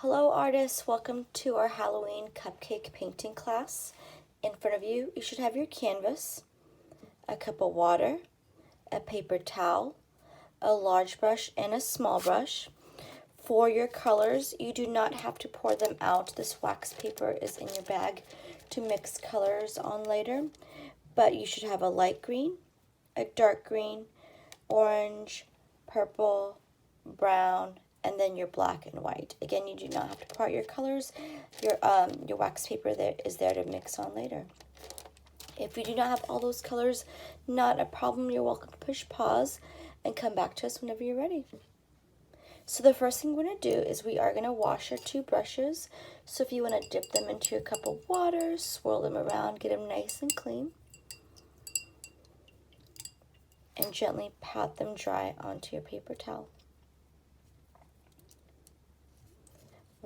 Hello artists, welcome to our Halloween cupcake painting class. In front of you, you should have your canvas, a cup of water, a paper towel, a large brush, and a small brush. For your colors, you do not have to pour them out. This wax paper is in your bag to mix colors on later, but you should have a light green, a dark green, orange, purple, brown, and then your black and white. Again, you do not have to pour out your colors. Your wax paper there is there to mix on later. If you do not have all those colors, not a problem. You're welcome to push pause and come back to us whenever you're ready. So the first thing we're going to do is we are going to wash our two brushes. So if you want to dip them into your cup of water, swirl them around, get them nice and clean, and gently pat them dry onto your paper towel.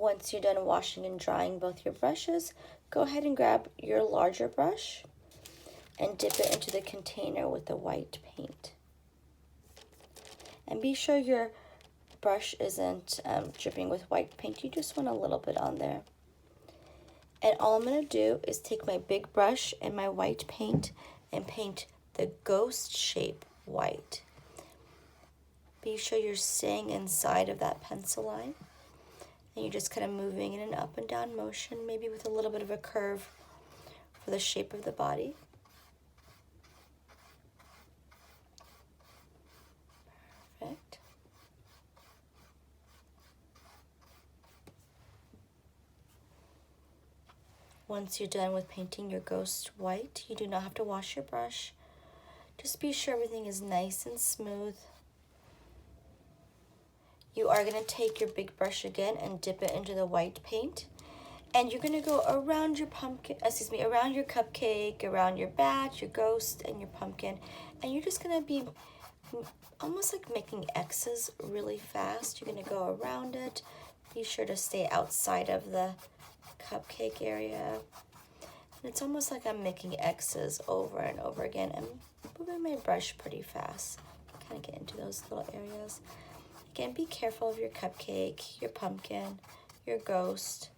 Once you're done washing and drying both your brushes, go ahead and grab your larger brush and dip it into the container with the white paint. And be sure your brush isn't dripping with white paint. You just want a little bit on there. And all I'm going to do is take my big brush and my white paint and paint the ghost shape white. Be sure you're staying inside of that pencil line. And you're just kind of moving in an up and down motion, maybe with a little bit of a curve for the shape of the body. Perfect. Once you're done with painting your ghost white, you do not have to wash your brush. Just be sure everything is nice and smooth. You are going to take your big brush again and dip it into the white paint. And you're going to go around your around your cupcake, around your bat, your ghost, and your pumpkin. And you're just going to be almost like making X's really fast. You're going to go around it. Be sure to stay outside of the cupcake area. And it's almost like I'm making X's over and over again. I'm moving my brush pretty fast. Kind of get into those little areas. Again, be careful of your cupcake, your pumpkin, your ghost,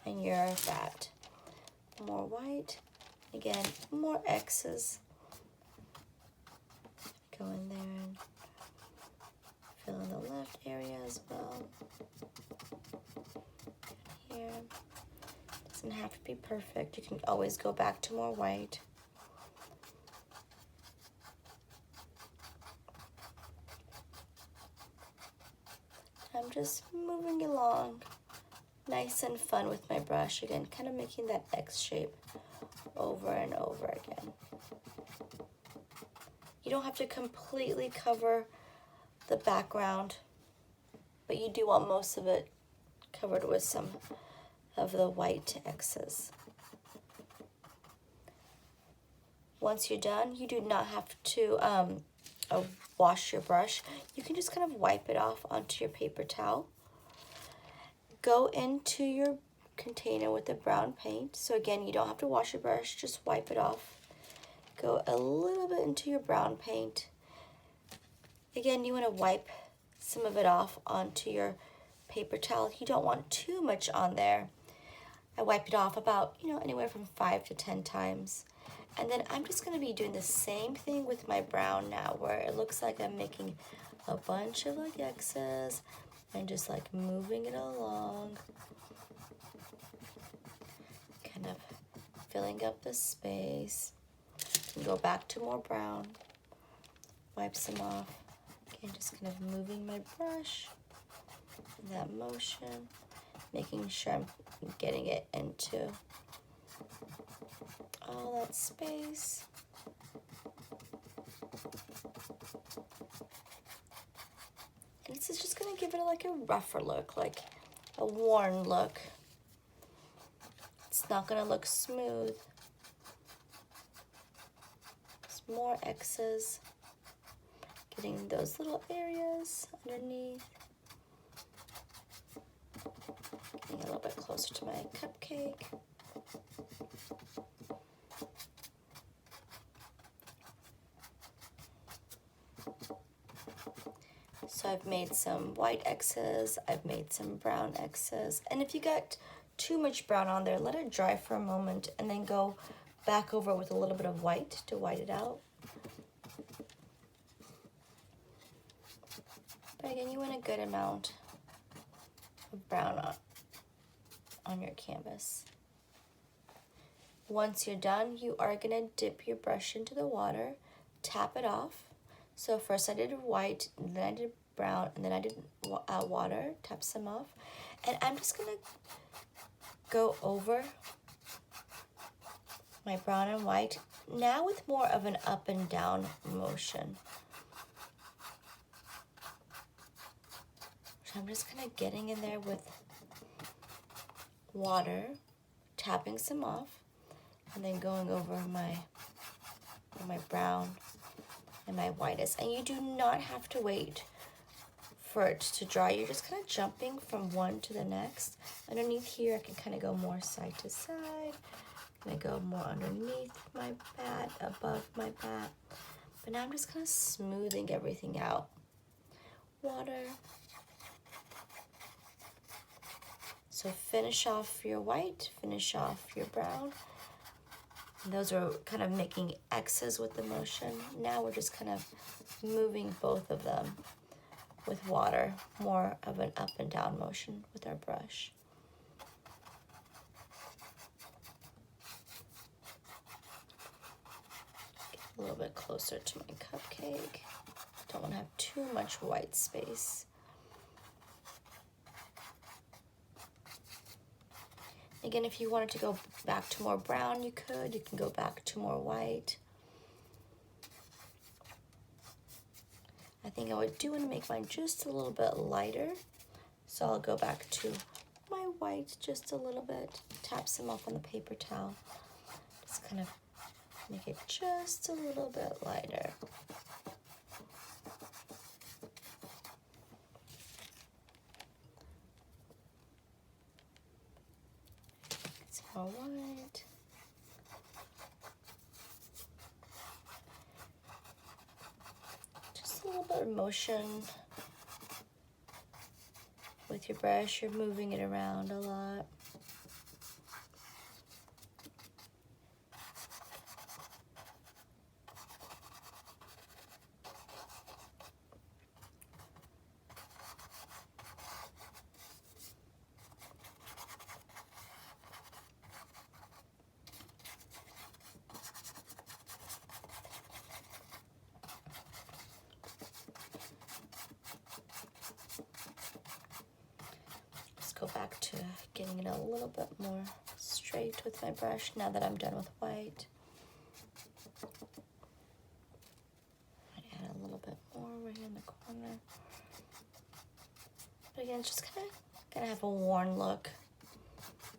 and your bat. More white. Again, more X's. Go in there and fill in the left area as well. Here. Doesn't have to be perfect. You can always go back to more white. I'm just moving along, nice and fun with my brush. Again, kind of making that X shape over and over again. You don't have to completely cover the background, but you do want most of it covered with some of the white X's. Once you're done, you do not have to wash your brush. You can just kind of wipe it off onto your paper towel. Go into your container with the brown paint. So again, you don't have to wash your brush, just wipe it off. Go a little bit into your brown paint. Again, you want to wipe some of it off onto your paper towel. You don't want too much on there. I wipe it off about, anywhere from 5 to 10 times. And then I'm just going to be doing the same thing with my brown now, where it looks like I'm making a bunch of like X's and just like moving it along. Kind of filling up the space. And go back to more brown. Wipe some off. Again, just kind of moving my brush in that motion. Making sure I'm getting it into all that space. And this is just going to give it like a rougher look, like a worn look. It's not going to look smooth. Just more X's. Getting those little areas underneath. Getting a little bit closer to my cupcake. So I've made some white X's, I've made some brown X's, and if you got too much brown on there, let it dry for a moment and then go back over with a little bit of white to white it out. But again, you want a good amount of brown on your canvas. Once you're done, you are going to dip your brush into the water, tap it off. So first I did white, and then I did brown, and then I did water, tap some off. And I'm just going to go over my brown and white, now with more of an up and down motion. So I'm just kind of getting in there with water, tapping some off, and then going over my brown and my whitest. And you do not have to wait for it to dry. You're just kind of jumping from one to the next. Underneath here, I can kind of go more side to side. I'm gonna go more underneath my bat, above my bat. But now I'm just kind of smoothing everything out. Water. So finish off your white, finish off your brown. And those are kind of making X's with the motion. Now we're just kind of moving both of them with water, more of an up and down motion with our brush. Get a little bit closer to my cupcake. Don't want to have too much white space. Again, if you wanted to go back to more brown, you could. You can go back to more white. I think I would do want to make mine just a little bit lighter. So I'll go back to my white just a little bit. Tap some off on the paper towel. Just kind of make it just a little bit lighter. All right. Just a little bit of motion with your brush. You're moving it around a lot. Go back to getting it a little bit more straight with my brush now that I'm done with white. I add a little bit more right in the corner. But again, it's just kind of gonna have a worn look.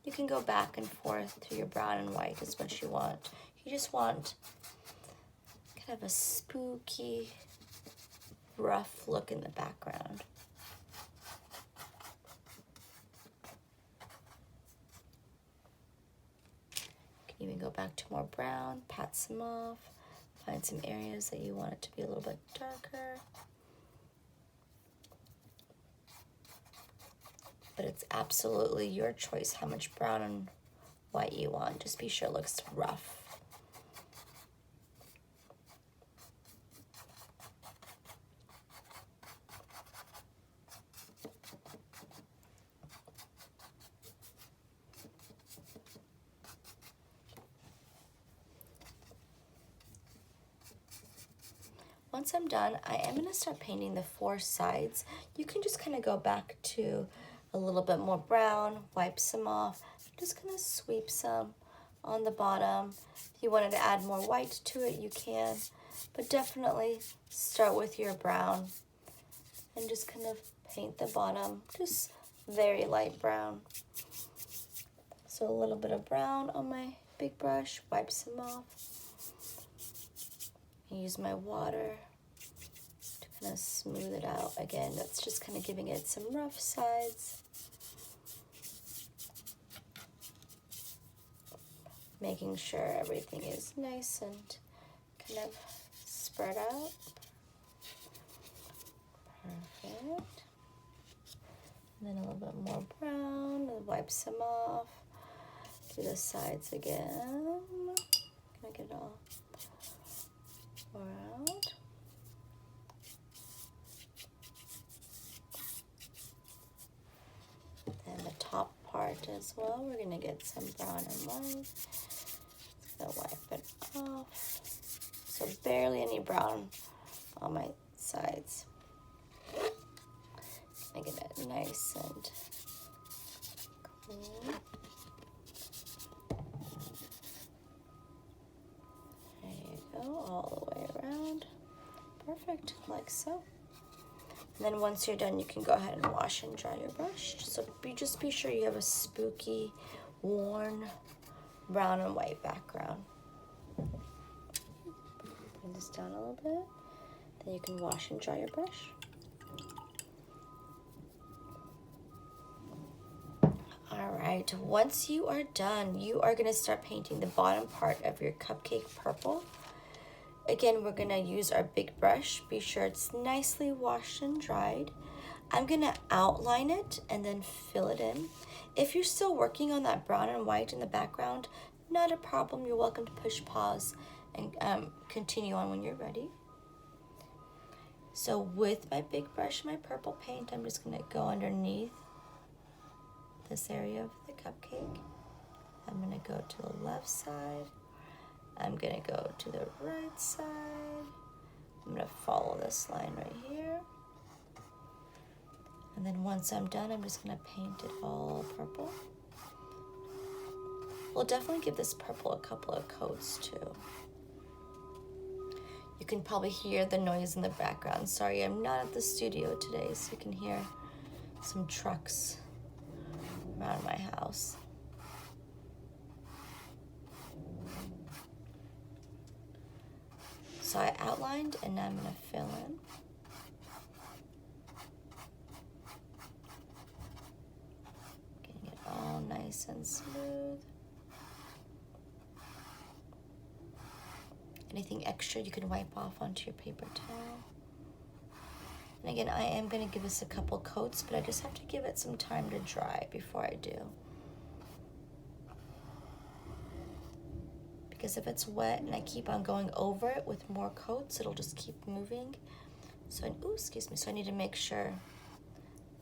You can go back and forth to your brown and white as much as you want. You just want kind of a spooky, rough look in the background. Even go back to more brown, pat some off, find some areas that you want it to be a little bit darker. But it's absolutely your choice how much brown and white you want. Just be sure it looks rough. Once I'm done, I am going to start painting the four sides. You can just kind of go back to a little bit more brown, wipe some off. I'm just going to sweep some on the bottom. If you wanted to add more white to it, you can. But definitely start with your brown and just kind of paint the bottom, just very light brown. So a little bit of brown on my big brush, wipe some off. Use my water to kind of smooth it out. Again, that's just kind of giving it some rough sides. Making sure everything is nice and kind of spread out. Perfect. And then a little bit more brown, and wipe some off. Do the sides again. Gonna get it all around. And the top part as well, we're gonna get some brown and white. Just gonna wipe it off. So barely any brown on my sides. Gonna get it nice and clean. There you go, all the way around. Perfect, like so. And then once you're done, you can go ahead and wash and dry your brush. So just be sure you have a spooky, worn, brown and white background. Bring this down a little bit. Then you can wash and dry your brush. All right, once you are done, you are gonna start painting the bottom part of your cupcake purple. Again, we're gonna use our big brush. Be sure it's nicely washed and dried. I'm gonna outline it and then fill it in. If you're still working on that brown and white in the background, not a problem. You're welcome to push pause and continue on when you're ready. So with my big brush, my purple paint, I'm just gonna go underneath this area of the cupcake. I'm gonna go to the left side. I'm gonna go to the right side. I'm gonna follow this line right here. And then once I'm done, I'm just gonna paint it all purple. We'll definitely give this purple a couple of coats too. You can probably hear the noise in the background. Sorry, I'm not at the studio today, so you can hear some trucks around my house. So I outlined and now I'm gonna fill in. Getting it all nice and smooth. Anything extra you can wipe off onto your paper towel. And again, I am gonna give this a couple coats, but I just have to give it some time to dry before I do. Because if it's wet and I keep on going over it with more coats, it'll just keep moving. So, excuse me, so I need to make sure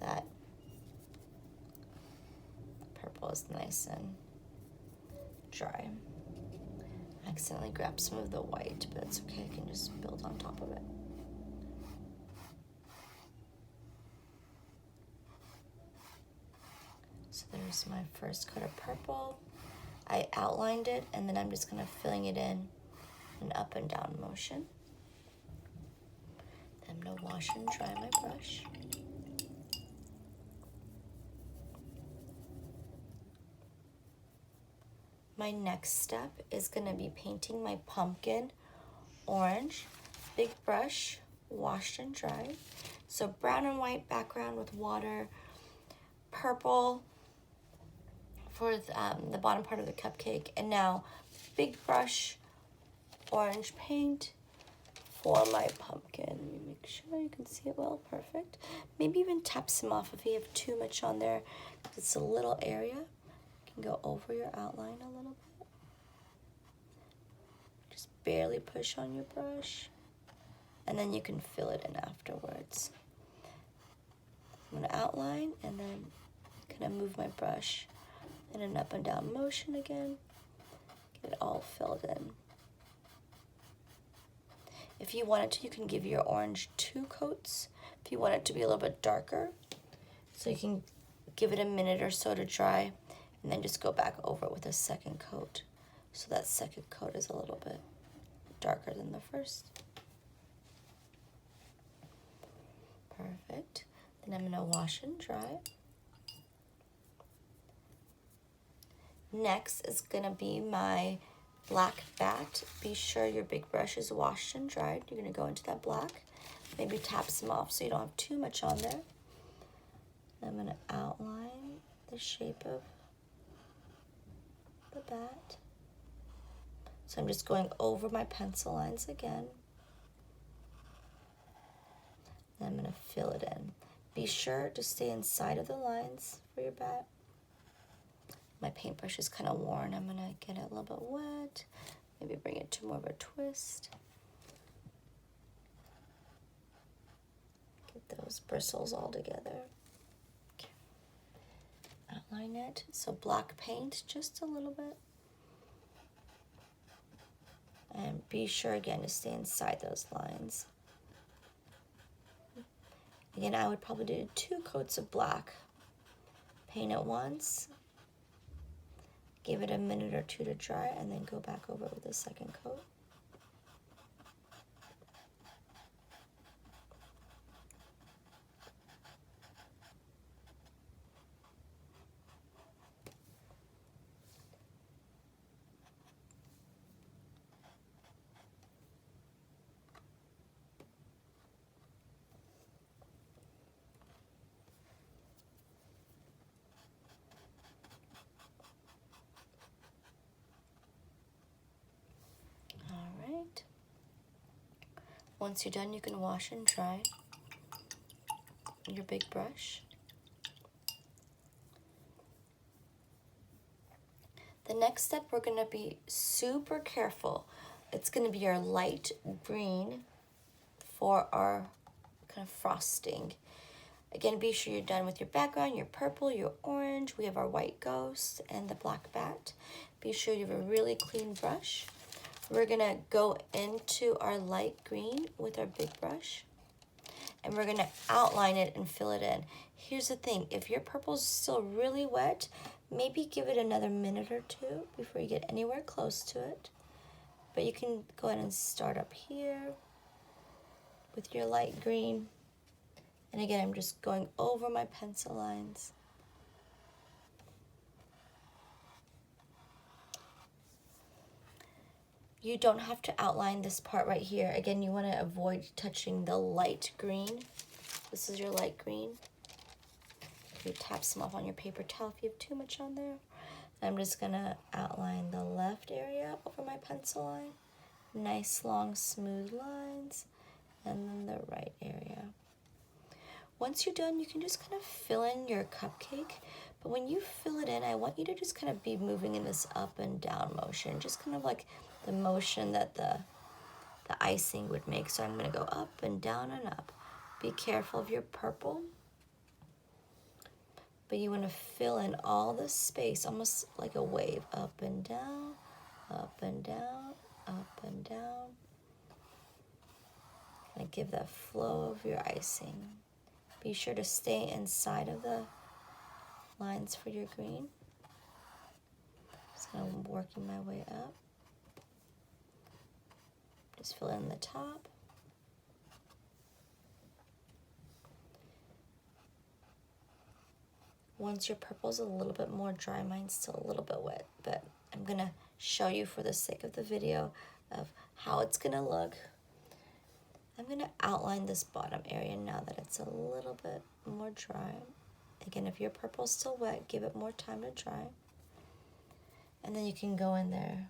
that purple is nice and dry. I accidentally grabbed some of the white, but it's okay, I can just build on top of it. So there's my first coat of purple. I outlined it, and then I'm just gonna filling it in an up and down motion. Then I'm gonna wash and dry my brush. My next step is gonna be painting my pumpkin orange. Big brush, washed and dried. So brown and white background with water, purple for the bottom part of the cupcake, and now big brush, orange paint for my pumpkin. Let me make sure you can see it well, perfect. Maybe even tap some off if you have too much on there. It's a little area. You can go over your outline a little bit. Just barely push on your brush, and then you can fill it in afterwards. I'm gonna outline and then kind of move my brush in an up and down motion again. Get it all filled in. If you wanted to, you can give your orange 2 coats. If you want it to be a little bit darker, so you can give it a minute or so to dry, and then just go back over it with a second coat. So that second coat is a little bit darker than the first. Perfect. Then I'm gonna wash and dry. Next is gonna be my black bat. Be sure your big brush is washed and dried. You're gonna go into that black. Maybe tap some off so you don't have too much on there. I'm gonna outline the shape of the bat. So I'm just going over my pencil lines again. And I'm going to fill it in. Be sure to stay inside of the lines for your bat. My paintbrush is kind of worn. I'm going to get it a little bit wet. Maybe bring it to more of a twist. Get those bristles all together. Okay. Outline it. So black paint, just a little bit. And be sure again to stay inside those lines. Again, I would probably do 2 coats of black. Paint it once. Give it a minute or 2 to dry, and then go back over with a second coat. Once you're done, you can wash and dry your big brush. The next step, we're going to be super careful. It's going to be our light green for our kind of frosting. Again, be sure you're done with your background, your purple, your orange. We have our white ghost and the black bat. Be sure you have a really clean brush. We're going to go into our light green with our big brush, and we're going to outline it and fill it in. Here's the thing. If your purple's still really wet, maybe give it another minute or 2 before you get anywhere close to it. But you can go ahead and start up here with your light green. And again, I'm just going over my pencil lines. You don't have to outline this part right here. Again, you want to avoid touching the light green. This is your light green. You tap some off on your paper towel if you have too much on there. I'm just going to outline the left area over my pencil line. Nice, long, smooth lines. And then the right area. Once you're done, you can just kind of fill in your cupcake. But when you fill it in, I want you to just kind of be moving in this up and down motion. Just kind of like the motion that the icing would make. So I'm going to go up and down and up. Be careful of your purple. But you want to fill in all this space, almost like a wave. Up and down, up and down, up and down. And give that flow of your icing. Be sure to stay inside of the lines for your green. Just kind of working my way up. Just fill in the top. Once your purple's a little bit more dry, mine's still a little bit wet, but I'm going to show you for the sake of the video of how it's going to look. I'm going to outline this bottom area now that it's a little bit more dry. Again, if your purple's still wet, give it more time to dry. And then you can go in there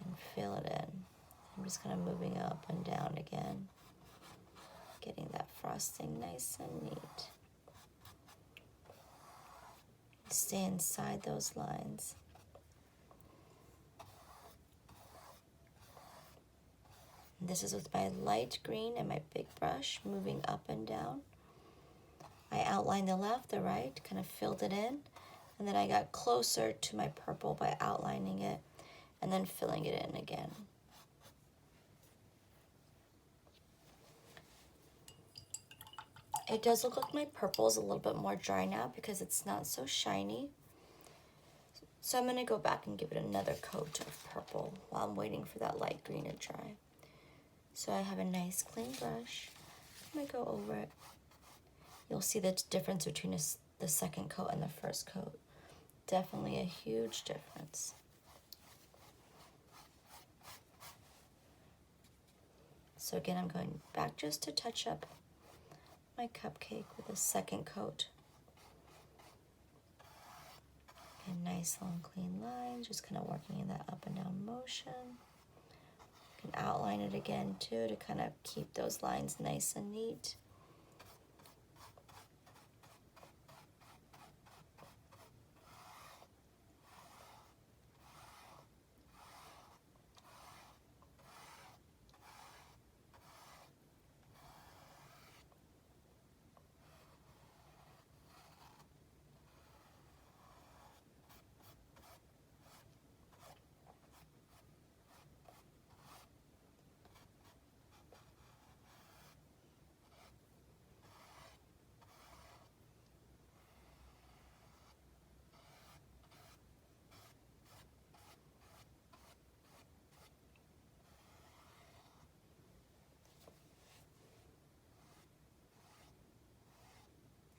and fill it in. I'm just kind of moving up and down again, getting that frosting nice and neat. Stay inside those lines. This is with my light green and my big brush, moving up and down. I outlined the left, the right, kind of filled it in, and then I got closer to my purple by outlining it and then filling it in again. It does look like my purple is a little bit more dry now because it's not so shiny. So I'm going to go back and give it another coat of purple while I'm waiting for that light green to dry. So I have a nice clean brush. I'm going to go over it. You'll see the difference between the second coat and the first coat. Definitely a huge difference. So again, I'm going back just to touch up my cupcake with a second coat. A nice long clean line, just kind of working in that up and down motion. can outline it again too to kind of keep those lines nice and neat.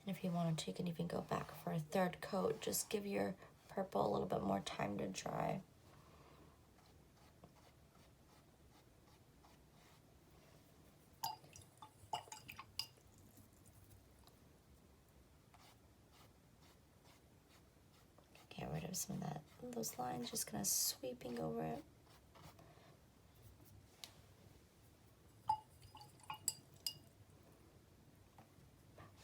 And if you wanted to, you can even go back for a third coat. Just give your purple a little bit more time to dry. Get rid of some of those lines, just kind of sweeping over it.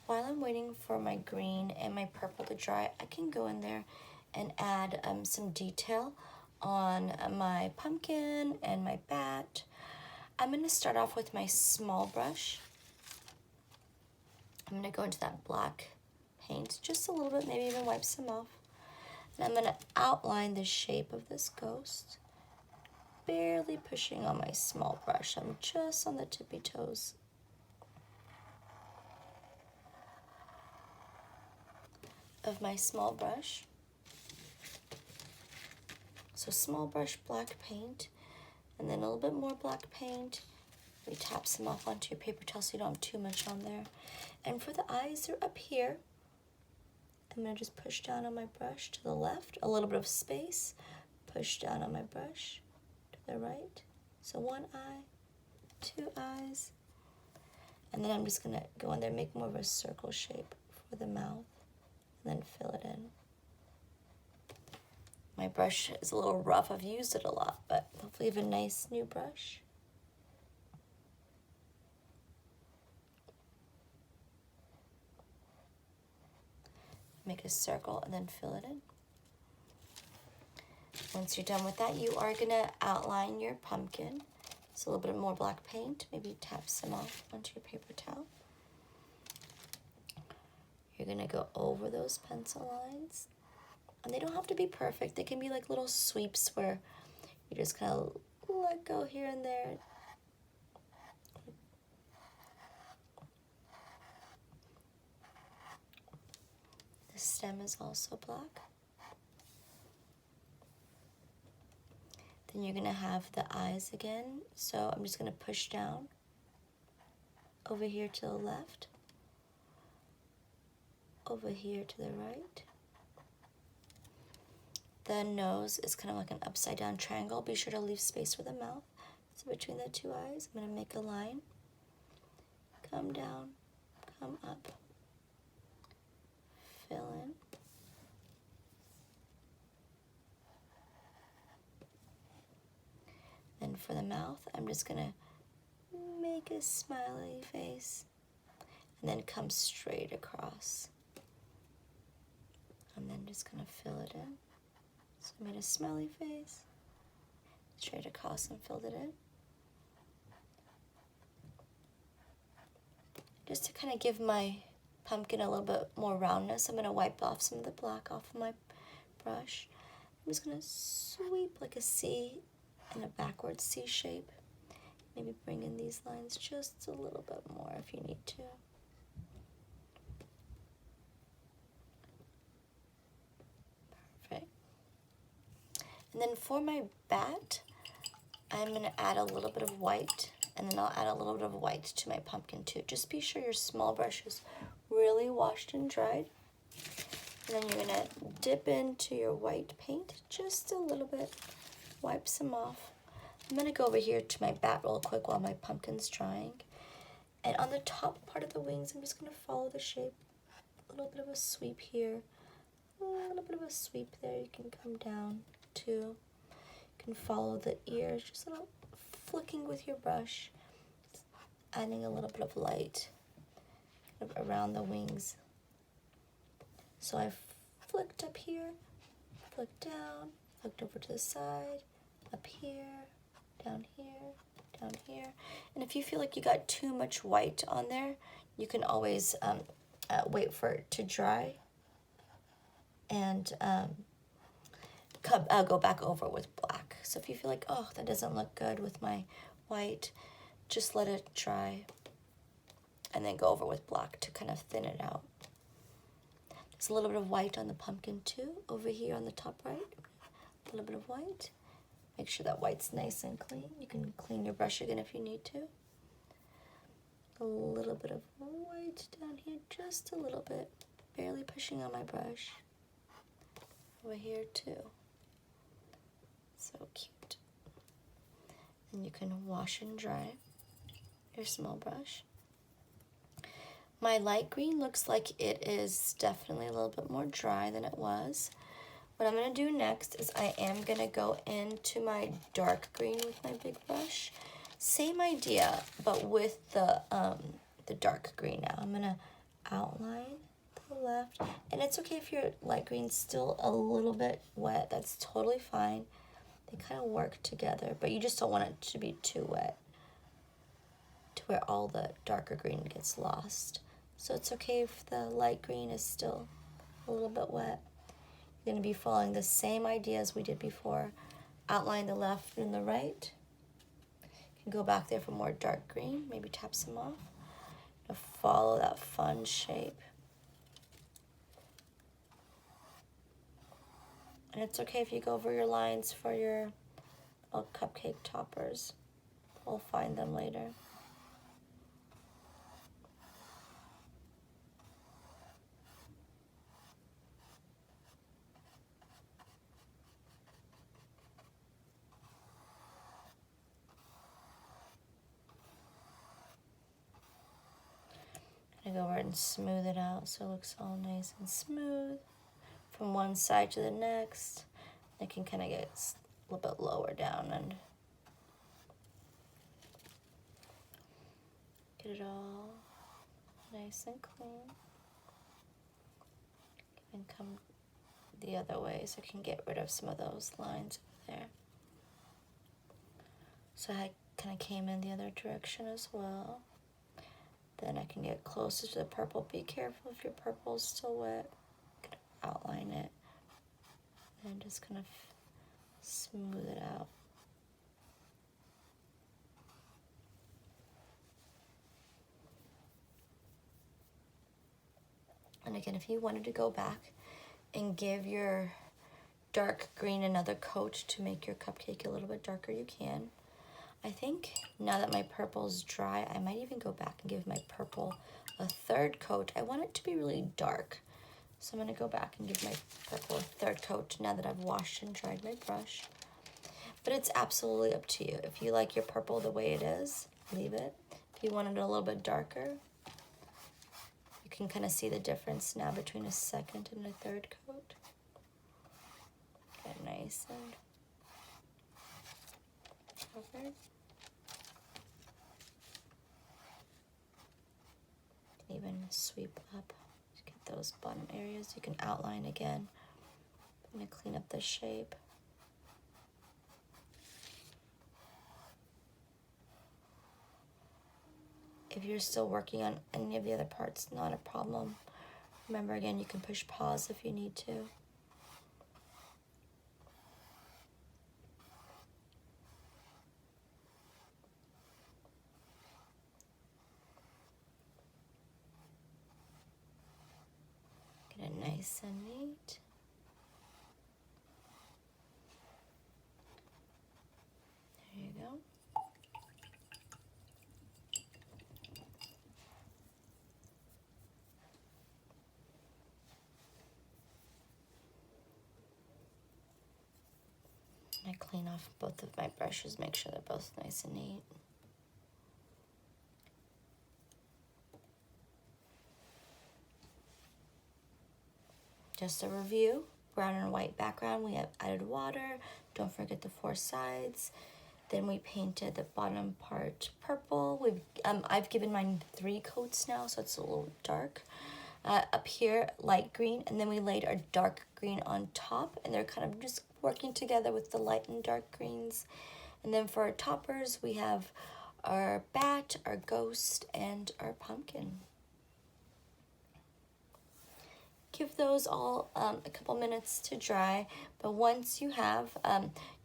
While I'm waiting for my green and my purple to dry, I can go in there and add some detail on my pumpkin and my bat. I'm going to start off with my small brush. I'm going to go into that black paint just a little bit, maybe even wipe some off. And I'm going to outline the shape of this ghost, barely pushing on my small brush. I'm just on the tippy toes. Of my small brush. So small brush, black paint, and then a little bit more black paint. We tap some off onto your paper towel so you don't have too much on there. And for the eyes, they're up here. I'm gonna just push down on my brush to the left, a little bit of space, push down on my brush to the right. So one eye, two eyes, and then I'm just gonna go in there and make more of a circle shape for the mouth. And then fill it in. My brush is a little rough. I've used it a lot, but hopefully you have a nice new brush. Make a circle and then fill it in. Once you're done with that, you are gonna outline your pumpkin. So a little bit more black paint, maybe tap some off onto your paper towel. You're gonna go over those pencil lines. And they don't have to be perfect. They can be like little sweeps where you just kind of let go here and there. The stem is also black. Then you're gonna have the eyes again. So I'm just gonna push down over here to the left, over here to the right. The nose is kind of like an upside down triangle. Be sure to leave space for the mouth. So between the two eyes, I'm gonna make a line. Come down, come up, fill in. And for the mouth, I'm just gonna make a smiley face and then come straight across. And then just gonna fill it in. So I made a smiley face, straight across and filled it in. Just to kind of give my pumpkin a little bit more roundness, I'm gonna wipe off some of the black off of my brush. I'm just gonna sweep like a C in a backwards C shape. Maybe bring in these lines just a little bit more if you need to. Perfect. And then for my bat, I'm gonna add a little bit of white, and then I'll add a little bit of white to my pumpkin too. Just be sure your small brush is really washed and dried. And then you're gonna dip into your white paint just a little bit, wipe some off. I'm gonna go over here to my bat real quick while my pumpkin's drying. And on the top part of the wings, I'm just gonna follow the shape. A little bit of a sweep here, a little bit of a sweep there. You can come down too. You can follow the ears, just a little flicking with your brush, adding a little bit of light around the wings. So I flicked up here, flicked down, flicked over to the side, up here, down here, down here. And if you feel like you got too much white on there, you can always wait for it to dry and go back over with black. So if you feel like, oh, that doesn't look good with my white, just let it dry and then go over with black to kind of thin it out. There's a little bit of white on the pumpkin too, over here on the top right. A little bit of white. Make sure that white's nice and clean. You can clean your brush again if you need to. A little bit of white down here, just a little bit. Barely pushing on my brush. Over here too. So cute. And you can wash and dry your small brush. My light green looks like it is definitely a little bit more dry than it was. What I'm going to do next is I am going to go into my dark green with my big brush. Same idea, but with the dark green now. I'm going to outline the left. And it's okay if your light green's still a little bit wet. That's totally fine. They kind of work together, but you just don't want it to be too wet to where all the darker green gets lost. So it's okay if the light green is still a little bit wet. You're going to be following the same idea as we did before. Outline the left and the right. You can go back there for more dark green, maybe tap some off. To follow that fun shape. And it's okay if you go over your lines for your little cupcake toppers. We'll find them later. I'm gonna go over and smooth it out so it looks all nice and smooth from one side to the next. It can kind of get a little bit lower down and get it all nice and clean. And come the other way so I can get rid of some of those lines over there. So I kind of came in the other direction as well. Then I can get closer to the purple. Be careful if your purple is still wet. Outline it and just kind of smooth it out. And again, if you wanted to go back and give your dark green another coat to make your cupcake a little bit darker, you can. I think now that my purple's dry, I might even go back and give my purple a third coat. I want it to be really dark. So I'm going to go back and give my purple a third coat now that I've washed and dried my brush. But it's absolutely up to you. If you like your purple the way it is, leave it. If you want it a little bit darker, you can kind of see the difference now between a second and a third coat. Get nice and covered. Even sweep up to get those bottom areas. You can outline again. I'm going to clean up the shape. If you're still working on any of the other parts, not a problem. Remember, again, you can push pause if you need to. Get it nice and neat. There you go. I clean off both of my brushes, make sure they're both nice and neat. Just a review, brown and white background, we have added water, don't forget the 4 sides. Then we painted the bottom part purple. I've given mine 3 coats now, so it's a little dark. Up here, light green, and then we laid our dark green on top, and they're kind of just working together with the light and dark greens. And then for our toppers, we have our bat, our ghost, and our pumpkin. Give those all a couple minutes to dry, but once you have,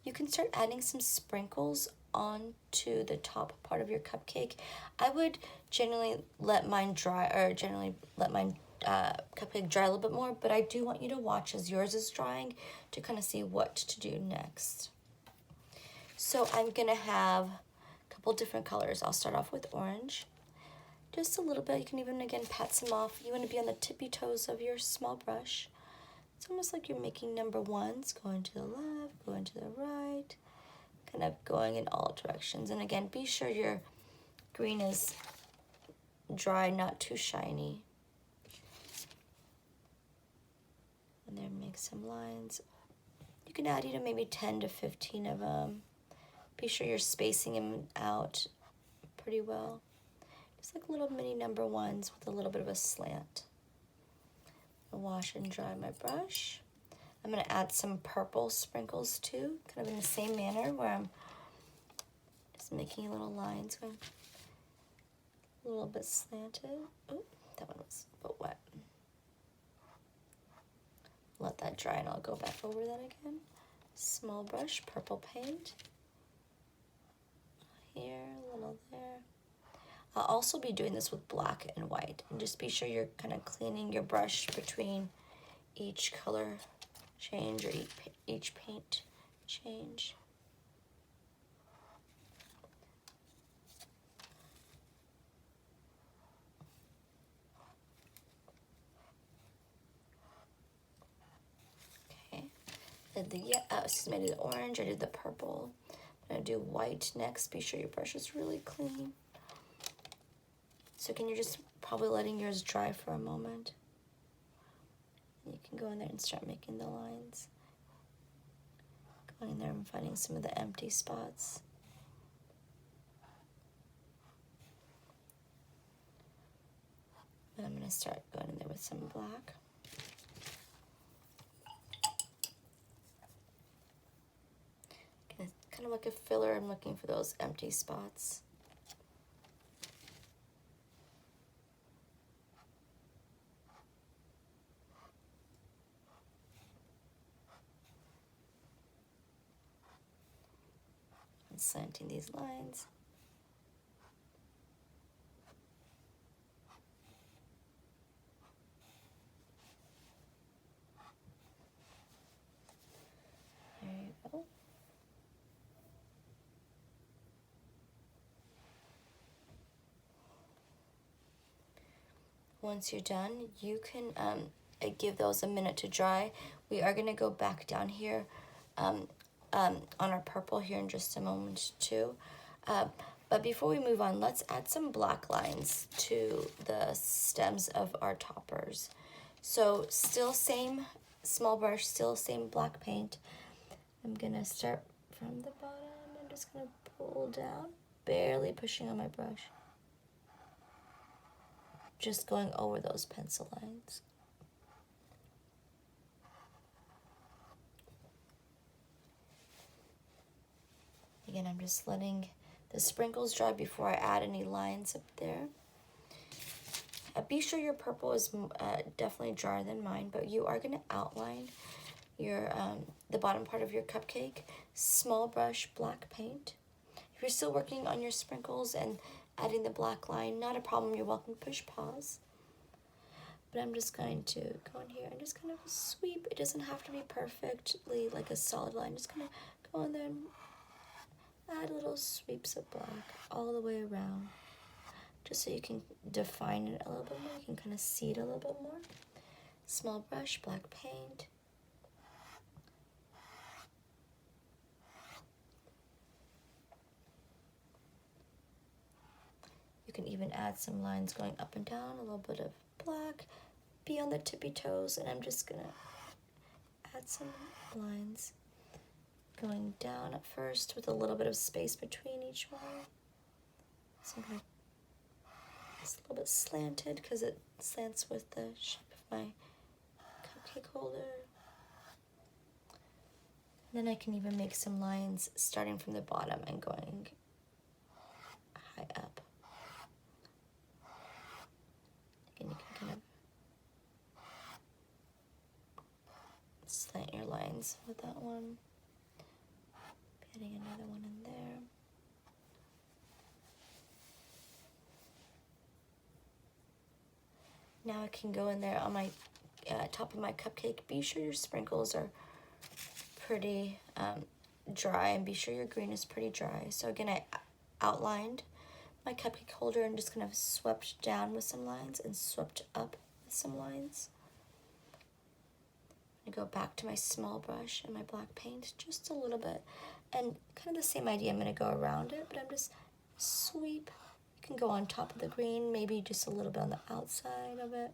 you can start adding some sprinkles onto the top part of your cupcake. I would generally let mine dry, or generally let mine cupcake dry a little bit more, but I do want you to watch as yours is drying to kind of see what to do next. So I'm gonna have a couple different colors. I'll start off with orange. Just a little bit. You can even, again, pat some off. You want to be on the tippy toes of your small brush. It's almost like you're making number ones, going to the left, going to the right, kind of going in all directions. And again, be sure your green is dry, not too shiny. And then make some lines. You can add, maybe 10 to 15 of them. Be sure you're spacing them out pretty well. Just like little mini number ones with a little bit of a slant. I'll wash and dry my brush. I'm going to add some purple sprinkles too, kind of in the same manner where I'm just making little lines going a little bit slanted. Oh, that one was a bit wet. Let that dry and I'll go back over that again. Small brush, purple paint. Here, a little there. I'll also be doing this with black and white. And just be sure you're kind of cleaning your brush between each color change or each paint change. Okay. I did the orange, I did the purple. I'm gonna do white next. Be sure your brush is really clean. So again, you're just probably letting yours dry for a moment. You can go in there and start making the lines. Going in there and finding some of the empty spots. And I'm gonna start going in there with some black. Kind of like a filler, I'm looking for those empty spots. And slanting these lines. There you go. Once you're done, you can give those a minute to dry. We are going to go back down here on our purple here in just a moment too. But before we move on, let's add some black lines to the stems of our toppers. So still same small brush, still same black paint. I'm going to start from the bottom. I'm just going to pull down, barely pushing on my brush. Just going over those pencil lines. Again, I'm just letting the sprinkles dry before I add any lines up there. Be sure your purple is definitely drier than mine, but you are going to outline your the bottom part of your cupcake. Small brush, black paint. If you're still working on your sprinkles and adding the black line, not a problem. You're welcome to push pause. But I'm just going to go in here and just kind of sweep. It doesn't have to be perfectly like a solid line. Just kind of go in there and add little sweeps of black all the way around. Just so you can define it a little bit more. You can kind of see it a little bit more. Small brush, black paint. You can even add some lines going up and down, a little bit of black. Be on the tippy toes, and I'm just gonna add some lines going down at first with a little bit of space between each one. So I'm gonna, it's a little bit slanted because it slants with the shape of my cupcake holder. And then I can even make some lines starting from the bottom and going high up. And you can kind of slant your lines with that one. Adding another one in there. Now I can go in there on my top of my cupcake. Be sure your sprinkles are pretty dry, and be sure your green is pretty dry. So again, I outlined my cupcake holder and just kind of swept down with some lines and swept up with some lines. I'm gonna go back to my small brush and my black paint just a little bit, and kind of the same idea. I'm gonna go around it, but I'm just sweep. You can go on top of the green, maybe just a little bit on the outside of it.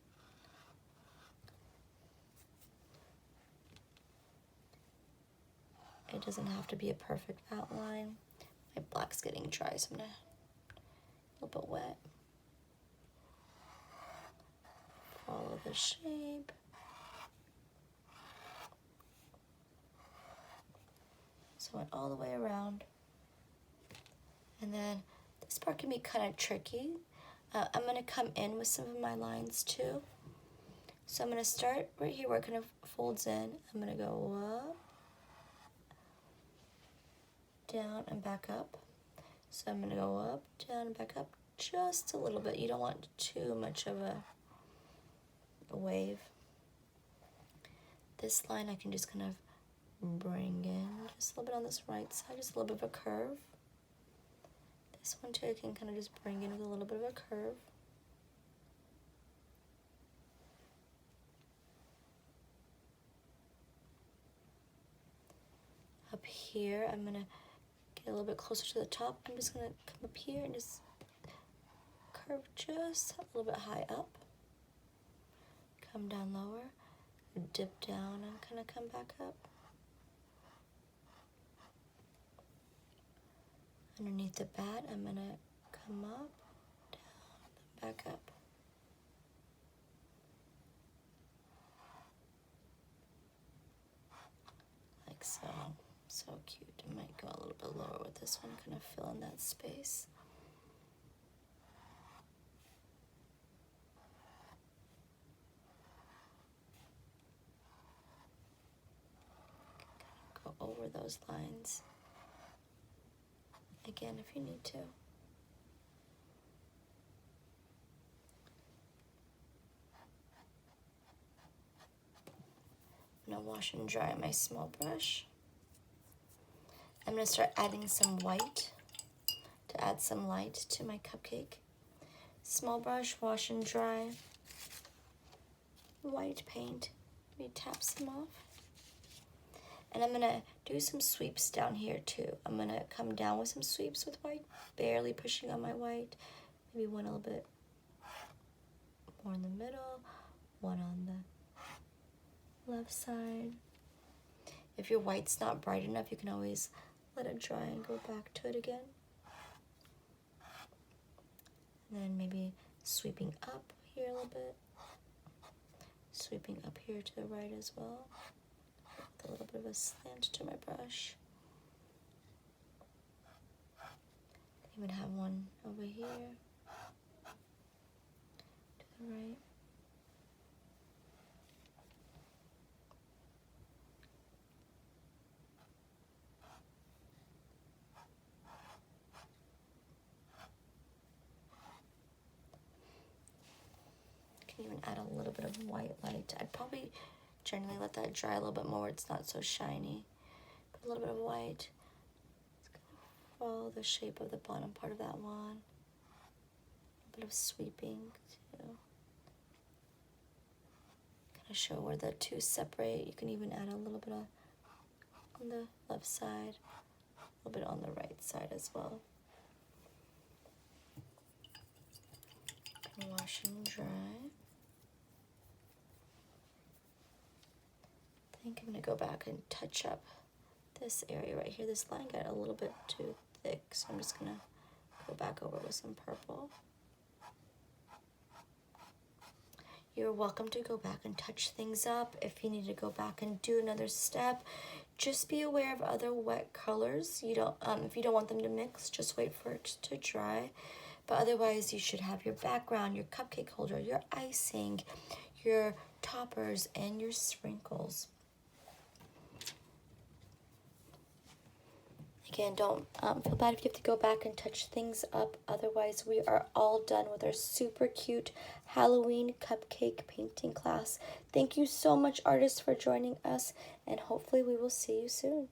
It doesn't have to be a perfect outline. My black's getting dry, so I'm gonna a little bit wet. Follow the shape. So I went all the way around. And then this part can be kind of tricky. I'm gonna come in with some of my lines too. So I'm gonna start right here where it kind of folds in. I'm gonna go up, down, and back up. So I'm gonna go up, down, and back up just a little bit. You don't want too much of a wave. This line I can just kind of bring in just a little bit on this right side, just a little bit of a curve. This one too I can kind of just bring in with a little bit of a curve. Up here, I'm gonna get a little bit closer to the top. I'm just gonna come up here and just curve just a little bit high up. Come down lower, dip down, and kind of come back up. Underneath the bat, I'm gonna come up, down, back up. Like so. So cute. I might go a little bit lower with this one, kind of fill in that space. Go over those lines again if you need to. I'm gonna wash and dry my small brush. I'm gonna start adding some white to add some light to my cupcake. Small brush, wash and dry. White paint, maybe tap some off. And I'm gonna do some sweeps down here too. I'm gonna come down with some sweeps with white, barely pushing on my white. Maybe one a little bit more in the middle, one on the left side. If your white's not bright enough, you can always let it dry and go back to it again. And then maybe sweeping up here a little bit. Sweeping up here to the right as well. With a little bit of a slant to my brush. Even have one over here to the right. Can even add a little bit of white light. I'd probably generally let that dry a little bit more. It's not so shiny. Put a little bit of white. It's gonna follow the shape of the bottom part of that one. A bit of sweeping too. Kind of show where the two separate. You can even add a little bit of on the left side, a little bit on the right side as well. And wash and dry. I think I'm gonna go back and touch up this area right here, this line got a little bit too thick, so I'm just gonna go back over with some purple. You're welcome to go back and touch things up. If you need to go back and do another step, just be aware of other wet colors. You don't, if you don't want them to mix, just wait for it to dry. But otherwise, you should have your background, your cupcake holder, your icing, your toppers, and your sprinkles. Again, don't feel bad if you have to go back and touch things up. Otherwise, we are all done with our super cute Halloween cupcake painting class. Thank you so much, artists, for joining us, and hopefully we will see you soon.